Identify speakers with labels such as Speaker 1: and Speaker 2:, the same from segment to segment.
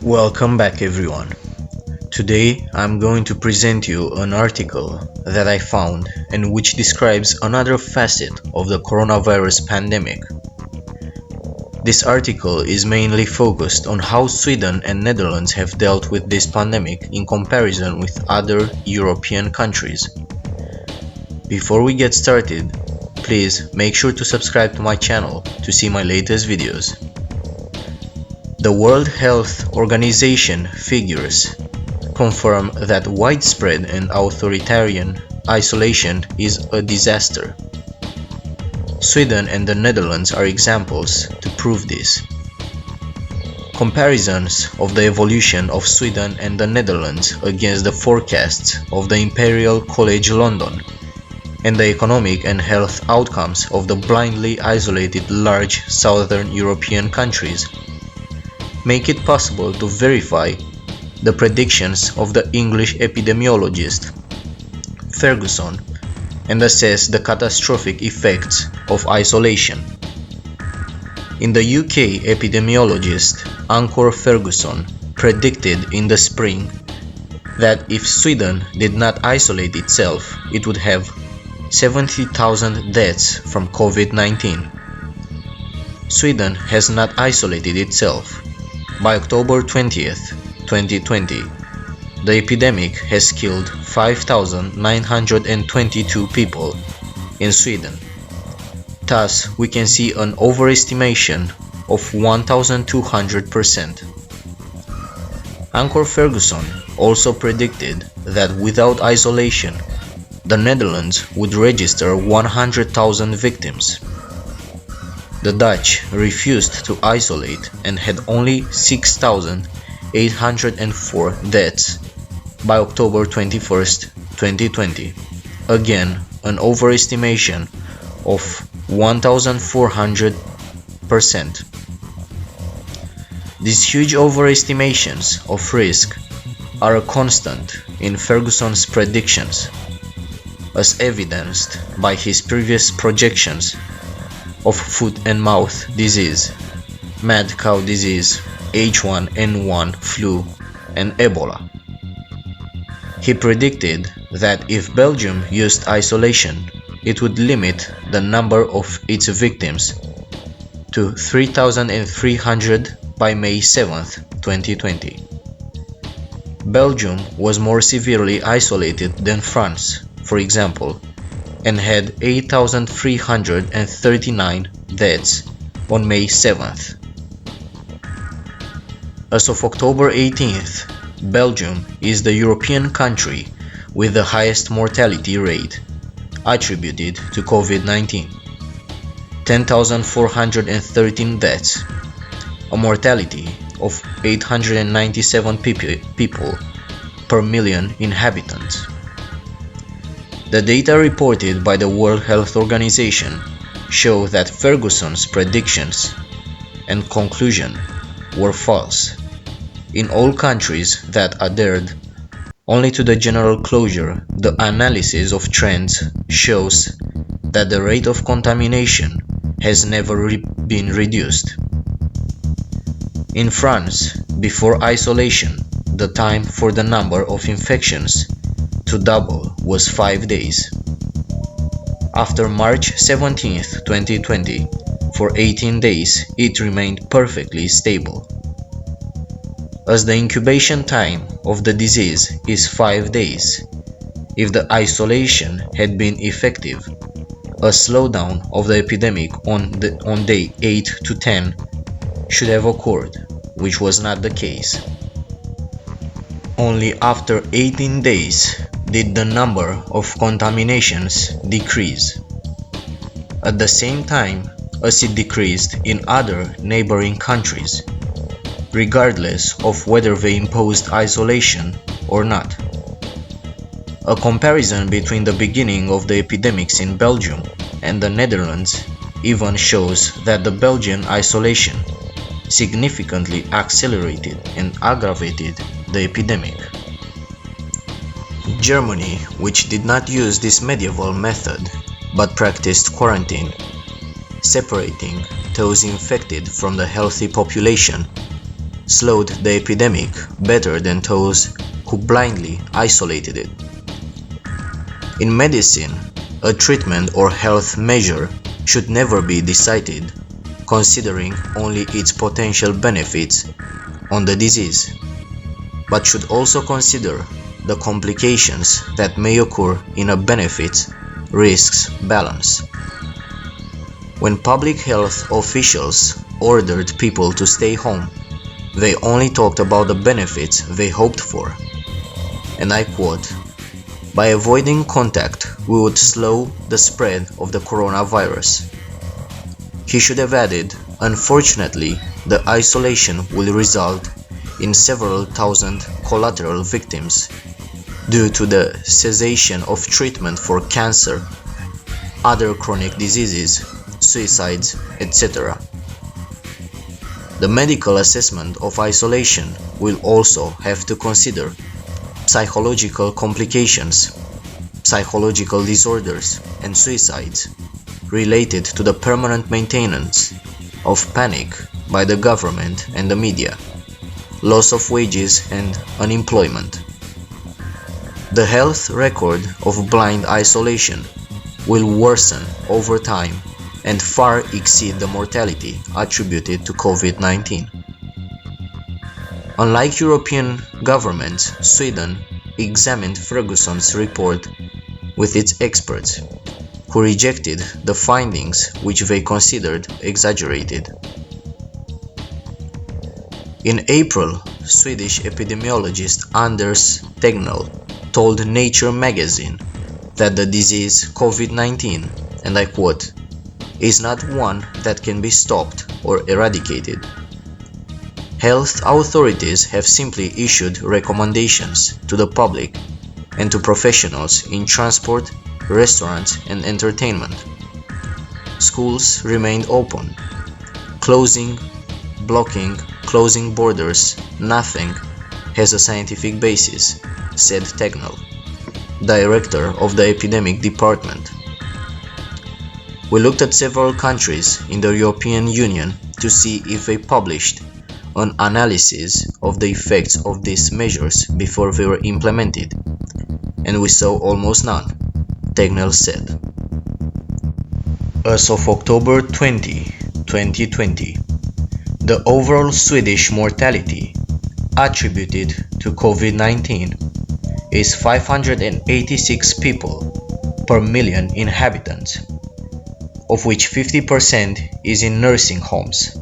Speaker 1: Welcome back everyone. Today I'm going to present you an article that I found and which describes another facet of the coronavirus pandemic. This article is mainly focused on how Sweden and Netherlands have dealt with this pandemic in comparison with other European countries. Before we get started, please make sure to subscribe to my channel to see my latest videos. The World Health Organization figures confirm that widespread and authoritarian isolation is a disaster. Sweden and the Netherlands are examples to prove this. Comparisons of the evolution of Sweden and the Netherlands against the forecasts of the Imperial College London and the economic and health outcomes of the blindly isolated large southern European countries make it possible to verify the predictions of the English epidemiologist Ferguson and assess the catastrophic effects of isolation. In the UK, epidemiologist Anchor Ferguson predicted in the spring that if Sweden did not isolate itself, it would have 70,000 deaths from Covid-19. Sweden has not isolated itself. By October 20th, 2020, the epidemic has killed 5,922 people in Sweden. Thus, we can see an overestimation of 1,200%. Anchor Ferguson also predicted that without isolation, the Netherlands would register 100,000 victims. The Dutch refused to isolate and had only 6,804 deaths by October 21st, 2020. Again, an overestimation of 1,400%. These huge overestimations of risk are a constant in Ferguson's predictions, as evidenced by his previous projections of foot and mouth disease, mad cow disease, H1N1 flu, and Ebola. He predicted that if Belgium used isolation, it would limit the number of its victims to 3,300 by May 7th, 2020. Belgium was more severely isolated than France, for example, and had 8,339 deaths on May 7th. As of October 18th, Belgium is the European country with the highest mortality rate attributed to COVID-19, 10,413 deaths, a mortality of 897 people per million inhabitants. The data reported by the World Health Organization show that Ferguson's predictions and conclusion were false. In all countries that adhered only to the general closure, the analysis of trends shows that the rate of contamination has never been reduced. In France, before isolation, the time for the number of infections to double was 5 days. After March 17th, 2020, for 18 days it remained perfectly stable. As the incubation time of the disease is 5 days, if the isolation had been effective, a slowdown of the epidemic on day 8 to 10 should have occurred, which was not the case. Only after 18 days did the number of contaminations decrease. At the same time as it decreased in other neighboring countries, regardless of whether they imposed isolation or not. A comparison between the beginning of the epidemics in Belgium and the Netherlands even shows that the Belgian isolation significantly accelerated and aggravated the epidemic. Germany, which did not use this medieval method but practiced quarantine, separating those infected from the healthy population, slowed the epidemic better than those who blindly isolated it. In medicine, a treatment or health measure should never be decided considering only its potential benefits on the disease, but should also consider the complications that may occur in a benefit-risks balance. When public health officials ordered people to stay home, they only talked about the benefits they hoped for. And I quote, "By avoiding contact, we would slow the spread of the coronavirus." He should have added, "Unfortunately, the isolation will result in several thousand collateral victims due to the cessation of treatment for cancer, other chronic diseases, suicides, etc." The medical assessment of isolation will also have to consider psychological complications, psychological disorders, and suicides related to the permanent maintenance of panic by the government and the media, loss of wages and unemployment. The health record of blind isolation will worsen over time and far exceed the mortality attributed to COVID-19. Unlike European governments, Sweden examined Ferguson's report with its experts, who rejected the findings which they considered exaggerated. In April, Swedish epidemiologist Anders Tegnell told Nature magazine that the disease COVID-19, and I quote, "is not one that can be stopped or eradicated. Health authorities have simply issued recommendations to the public and to professionals in transport, restaurants, and entertainment. Schools remained open. Closing borders, nothing has a scientific basis," said Tegnell, director of the epidemic department. We looked at several countries in the European Union to see if they published an analysis of the effects of these measures before they were implemented, and we saw almost none, Tegnell said. As of October 20, 2020, the overall Swedish mortality attributed to COVID-19 is 586 people per million inhabitants, of which 50% is in nursing homes,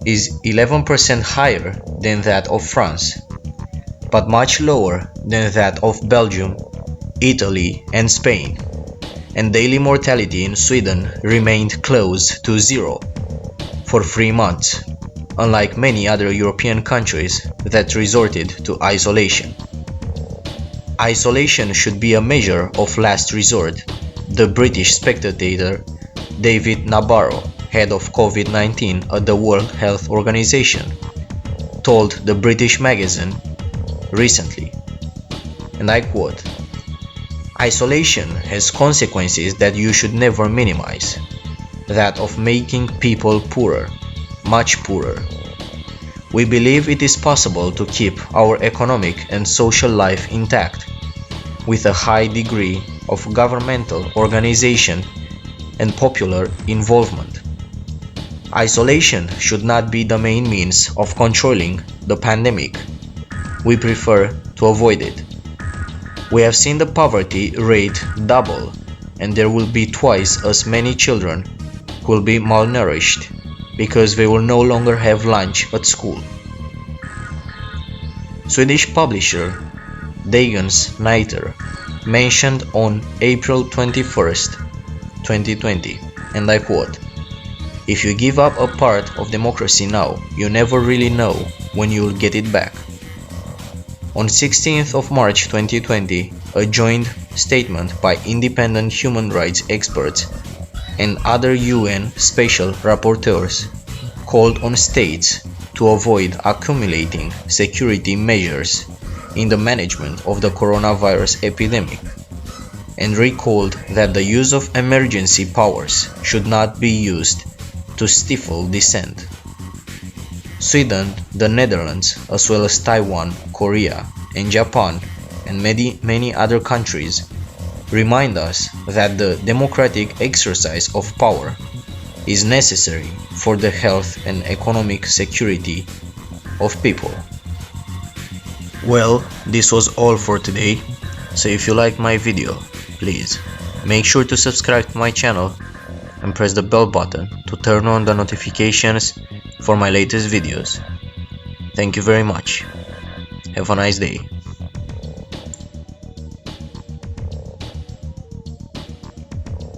Speaker 1: is 11% higher than that of France, but much lower than that of Belgium, Italy, and Spain, and daily mortality in Sweden remained close to zero for 3 months, unlike many other European countries that resorted to isolation. Isolation should be a measure of last resort, the British spectator David Nabarro, head of COVID-19 at the World Health Organization, told the British magazine recently, and I quote, "Isolation has consequences that you should never minimize, that of making people poorer, much poorer. We believe it is possible to keep our economic and social life intact, with a high degree of governmental organization and popular involvement. Isolation should not be the main means of controlling the pandemic. We prefer to avoid it. We have seen the poverty rate double, and there will be twice as many children who will be malnourished because they will no longer have lunch at school." Swedish publisher Dagens Nyheter mentioned on April 21st, 2020, and I quote, "If you give up a part of democracy now, you never really know when you will get it back." On 16th of March 2020, a joint statement by independent human rights experts and other UN special rapporteurs called on states to avoid accumulating security measures in the management of the coronavirus epidemic, and recalled that the use of emergency powers should not be used to stifle dissent. Sweden, the Netherlands, as well as Taiwan, Korea, and Japan, and many other countries remind us that the democratic exercise of power is necessary for the health and economic security of people. Well, this was all for today. So if you liked my video, please make sure to subscribe to my channel and press the bell button to turn on the notifications for my latest videos. Thank you very much. Have a nice day.